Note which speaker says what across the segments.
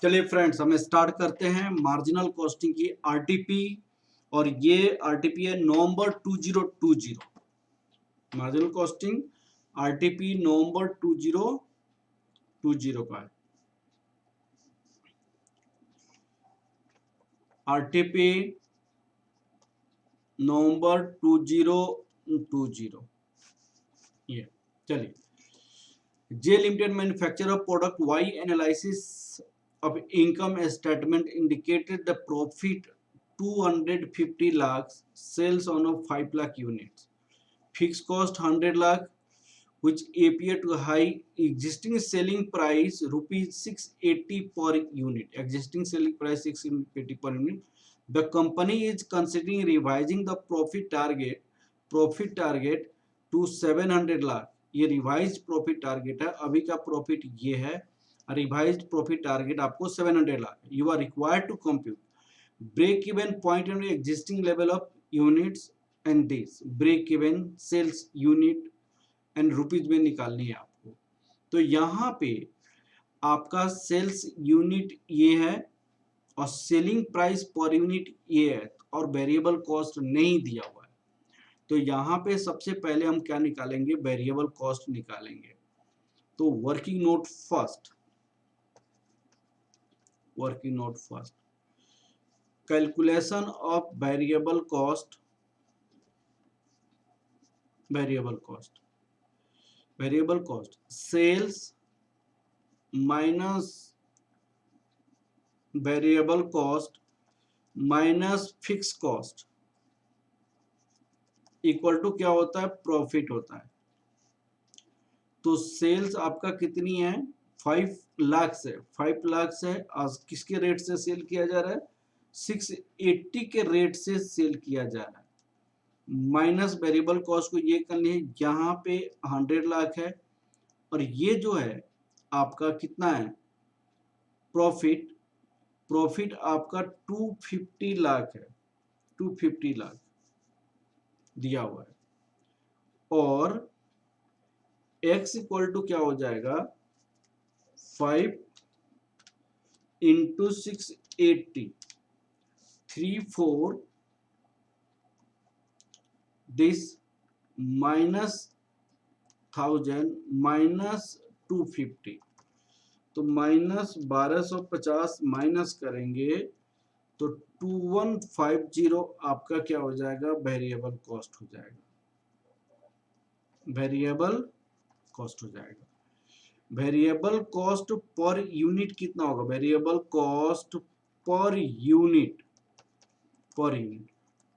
Speaker 1: चलिए फ्रेंड्स, हमें स्टार्ट करते हैं मार्जिनल कॉस्टिंग की आरटीपी। और ये आरटीपी है नवंबर 2020। मार्जिनल कॉस्टिंग आरटीपी नवंबर 2020 का है। आरटीपी नवंबर 2020। ये चलिए, J Limited manufacturer of product Y analysis of income statement indicated the profit 250 lakhs, sales on a 5 lakh units, fixed cost 100 lakh, which appear to high. Existing selling price rupees 680 per unit. Existing selling price 680 per unit. The company is considering revising the profit target to 700 lakh. ये revise profit target है, अभी का profit ये है, revised profit target आपको 700 lakh. You are required to compute break even point on existing level of units and this break even sales unit and rupees में निकालनी है आपको। तो यहाँ पे आपका सेल्स यूनिट ये है और सेलिंग प्राइस पर यूनिट ये है और वेरिएबल कॉस्ट नहीं दिया हुआ है। तो यहाँ पे सबसे पहले हम क्या निकालेंगे, वेरिएबल कॉस्ट निकालेंगे। तो working note first, calculation of variable cost sales minus variable cost minus fix cost equal to क्या होता है, प्रॉफिट होता है। तो सेल्स आपका कितनी है, 5 लाख से 5 लाख से आज किसके रेट से सेल किया जा रहा है, 680 के रेट से सेल किया जा रहा है। माइनस वेरिएबल कॉस्ट को ये करनी है, यहाँ पे 100 लाख है और ये जो है आपका कितना है, प्रॉफिट आपका 250 लाख है, 250 लाख दिया हुआ है। और x इक्वल टू क्या हो जाएगा, 5 इंटू 680, 34 दिस माइनस 1000 माइनस 250, तो माइनस 1250 माइनस करेंगे तो 2150 आपका क्या हो जाएगा, वेरिएबल कॉस्ट हो जाएगा। वेरिएबल कॉस्ट पर यूनिट कितना होगा, variable cost per unit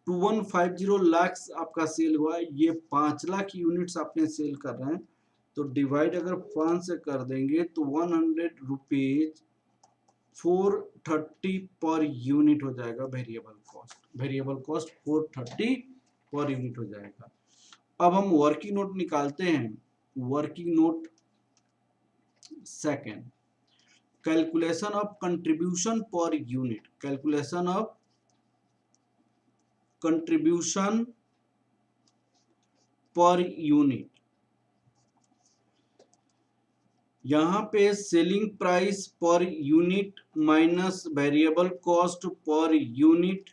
Speaker 1: 2150 lakh आपका सेल हुआ है, ये 5 लाख यूनिट्स आपने सेल कर रहे हैं। तो डिवाइड अगर 5 से कर देंगे तो 100 रुपीज 430 पर यूनिट हो जाएगा वेरिएबल कॉस्ट 430 पर यूनिट हो जाएगा। अब हम वर्किंग नोट निकालते हैं। Working note second, calculation of contribution per unit, calculation of contribution per unit. यहाँ पे selling price per unit minus variable cost per unit.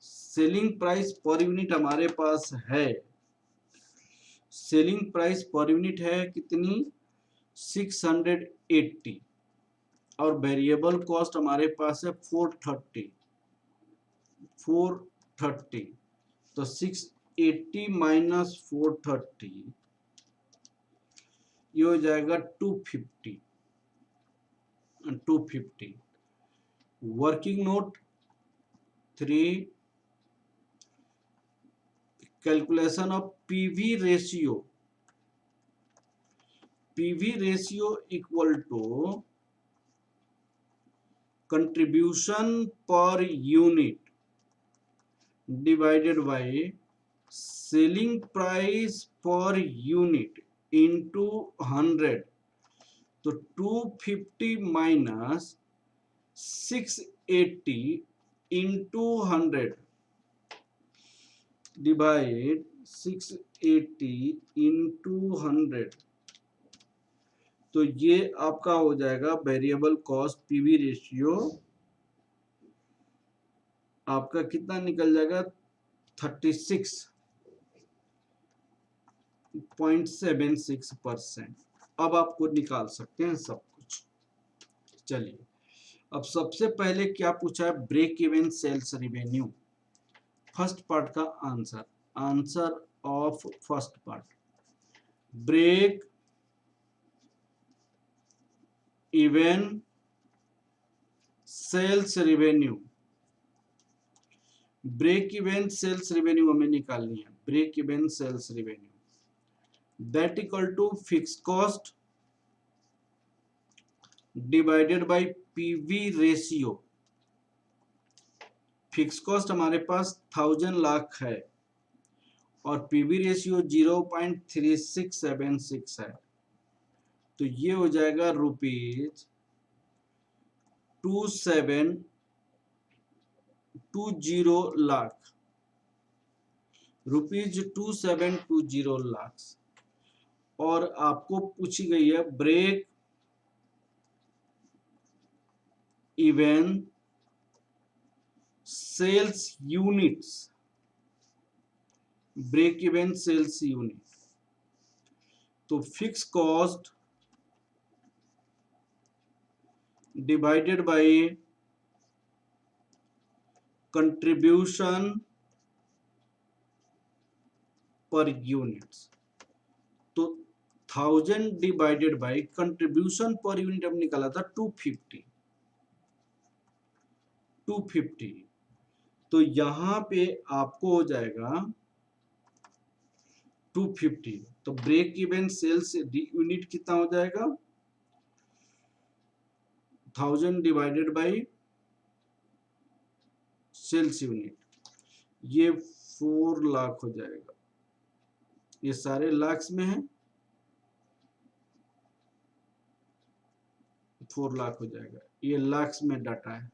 Speaker 1: Selling price per unit हमारे पास है, सेलिंग प्राइस पर यूनिट है कितनी, 680 और variable cost हमारे पास है 430। तो 680 माइनस 430 ये हो जाएगा 250। Working note 3, calculation of PV ratio equal to contribution per unit divided by selling price per unit into 100। तो 250 माइनस 680 इंटू 100 डिवाइड 680 इंटू 100, तो ये आपका हो जाएगा वेरिएबल कॉस्ट पीवी रेशियो आपका कितना निकल जाएगा 36.76%। अब आपको निकाल सकते हैं सब कुछ। चलिए अब सबसे पहले क्या पूछा है, break even sales revenue. First part का answer, answer of first part, break even sales revenue. Break even sales revenue हमें निकालनी है। Break even sales revenue that equal to fix cost divided by PV ratio. Fix cost हमारे पास 1000 लाख है और PV ratio 0.3676 है, तो ये हो जाएगा ₹2720 लाख, ₹2720 लाख। और आपको पूछी गई है break even sales units, break even sales unit. तो fix cost divided by contribution per units, तो 1000 divided by contribution per unit हम निकाला था 250। तो यहां पे आपको हो जाएगा 250। तो ब्रेक इवन सेल्स यूनिट कितना हो जाएगा 1000 डिवाइडेड बाय सेल्स यूनिट, ये 4 लाख हो जाएगा। ये सारे लाख्स में है, 4 लाख हो जाएगा। ये लाख्स में डाटा है,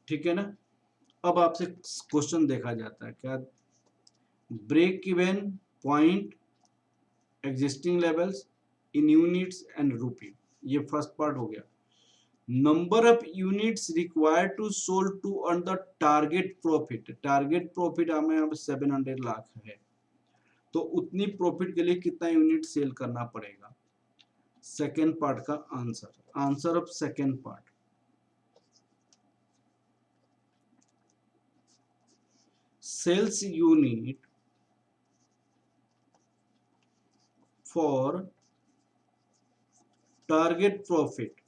Speaker 1: ठीक है ना। अब आपसे क्वेश्चन देखा जाता है क्या, break even point existing levels in units and rupee. ये फर्स्ट पार्ट हो गया। Number of units required to sold to earn the target profit. Target profit हमें अब 700 लाख है, तो उतनी प्रॉफिट के लिए कितना यूनिट सेल करना पड़ेगा। सेकेंड पार्ट का answer, answer of second part, sales unit for target profit,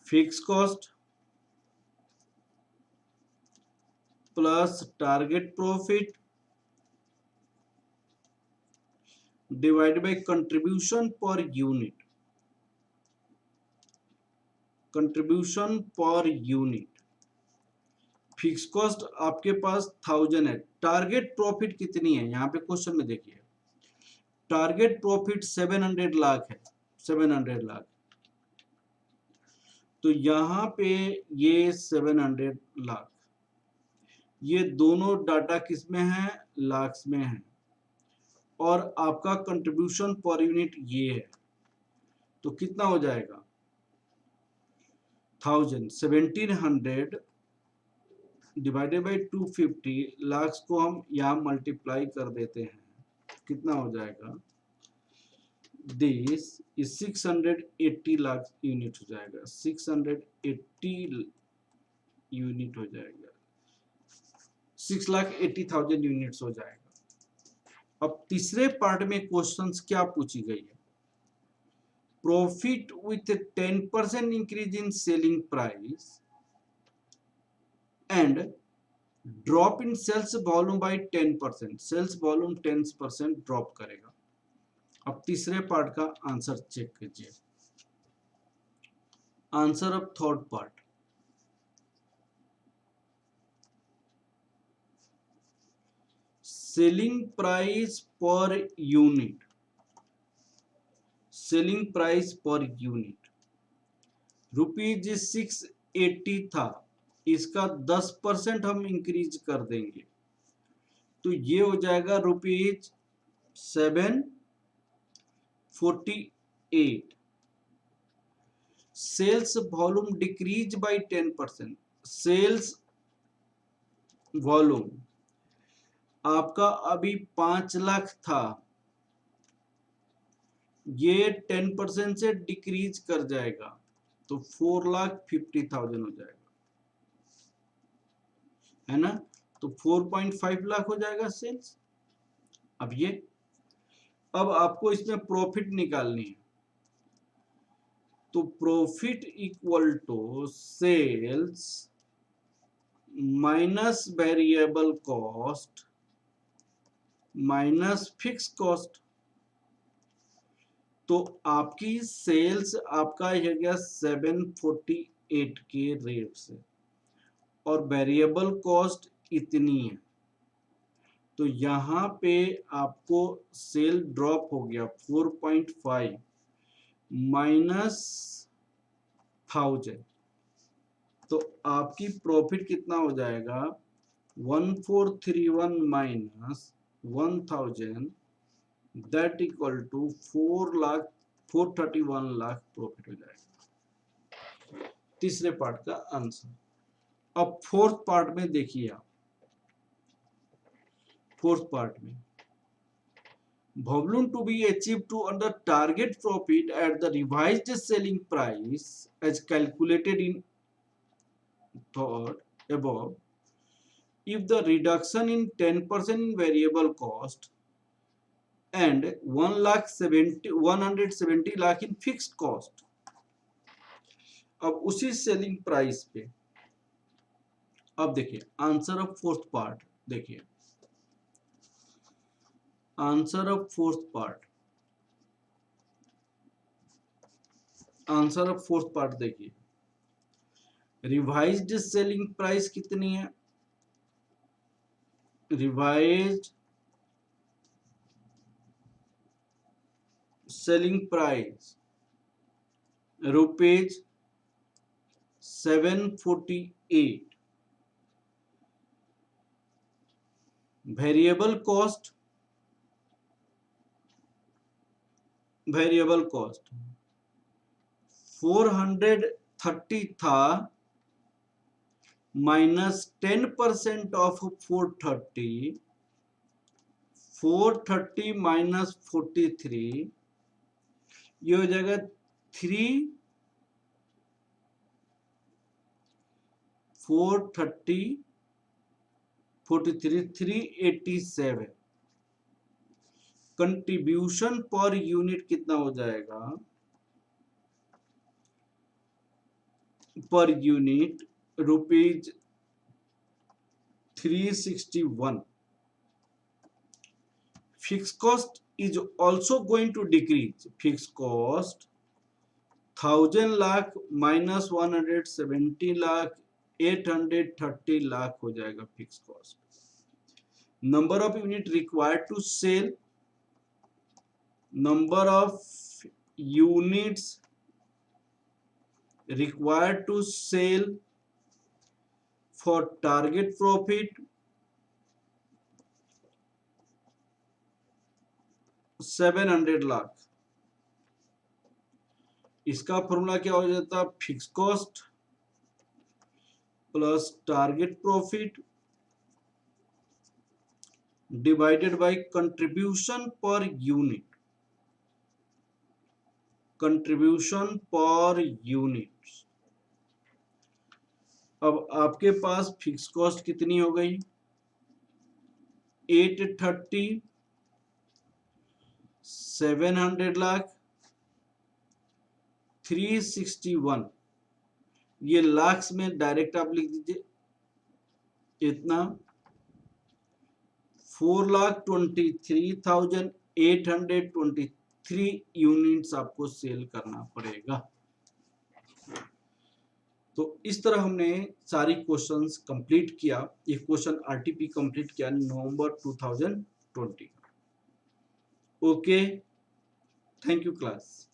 Speaker 1: fix cost plus target profit divide by contribution per unit, contribution per unit. Fix cost आपके पास 1000 है, टारगेट प्रॉफिट कितनी है यहाँ पे क्वेश्चन में देखिए, टारगेट प्रॉफिट 700 लाख है, 700 लाख। तो यहाँ पे ये 700 लाख, ये दोनों डाटा किस में है, लाख्स में है, और आपका कंट्रीब्यूशन पर यूनिट ये है, तो कितना हो जाएगा 1700 डिवाइडेड बाई 250 लाख को हम यहाँ मल्टीप्लाई कर देते हैं, कितना हो जाएगा, दिस इज 680 लाख यूनिट हो जाएगा, 680 यूनिट हो जाएगा, 6,80,000 यूनिट्स हो जाएगा। अब तीसरे पार्ट में क्वेश्चंस क्या पूछी गई है, profit with 10% increase in selling price and drop in sales volume by 10%, sales volume 10% drop करेगा। अब तीसरे पार्ट का आंसर चेक कीजिए, answer of third part, selling price per unit, selling price per unit ₹680 था, इसका 10% हम इंक्रीज कर देंगे, तो ये हो जाएगा ₹750। 48. Sales volume decreased by 10%. Sales volume आपका अभी 5 लाख था, ये 10% से डिक्रीज कर जाएगा तो 4,50,000 हो जाएगा, है ना। तो 4.5 लाख हो जाएगा सेल्स। अब आपको इसमें प्रॉफिट निकालनी है, तो profit equal to sales minus variable cost minus fix cost. तो आपकी सेल्स आपका हो गया 748 के रेट से, और वेरिएबल कॉस्ट इतनी है, तो यहाँ पे आपको सेल ड्रॉप हो गया 4.5 माइनस 1000, तो आपकी प्रॉफिट कितना हो जाएगा 1431 minus 1000, that equal to 431 lakh profit हो जाएगा। तीसरे पार्ट का आंसर। अब फोर्थ पार्ट में देखिए आप, फोर्थ पार्ट में volume to be achieved to earn the target profit at the revised selling price as calculated in thought above, if the reduction in 10% in variable cost and 170 lakh in fixed cost। अब उसी selling price पे अब देखिए answer of fourth part, देखिए answer of fourth part, answer of fourth part देखिए, revised selling price कितनी है, revised selling price rupees 748, variable cost 430 था, माइनस 10% ऑफ 430 माइनस 43, ये हो जाएगा 387। कंट्रीब्यूशन पर यूनिट कितना हो जाएगा, per unit rupees 361। fixed cost is also going to decrease, fixed cost 1000 lakh minus 170 lakh 830 lakh हो जाएगा fix cost. Number of unit required to sell, number of units required to sell for target profit 700 lakh. इसका formula क्या हो जाता है, fix cost plus target profit divided by contribution per unit, contribution per unit. अब आपके पास fix cost कितनी हो गई 830, 700 लाख 361, ये लाख्स में डायरेक्ट आप लिख दीजिए, इतना 4,23,823 यूनिट्स आपको सेल करना पड़ेगा। तो इस तरह हमने सारी क्वेश्चंस कंप्लीट किया। ये क्वेश्चन आरटीपी कंप्लीट किया नवंबर 2020। Okay, thank you class.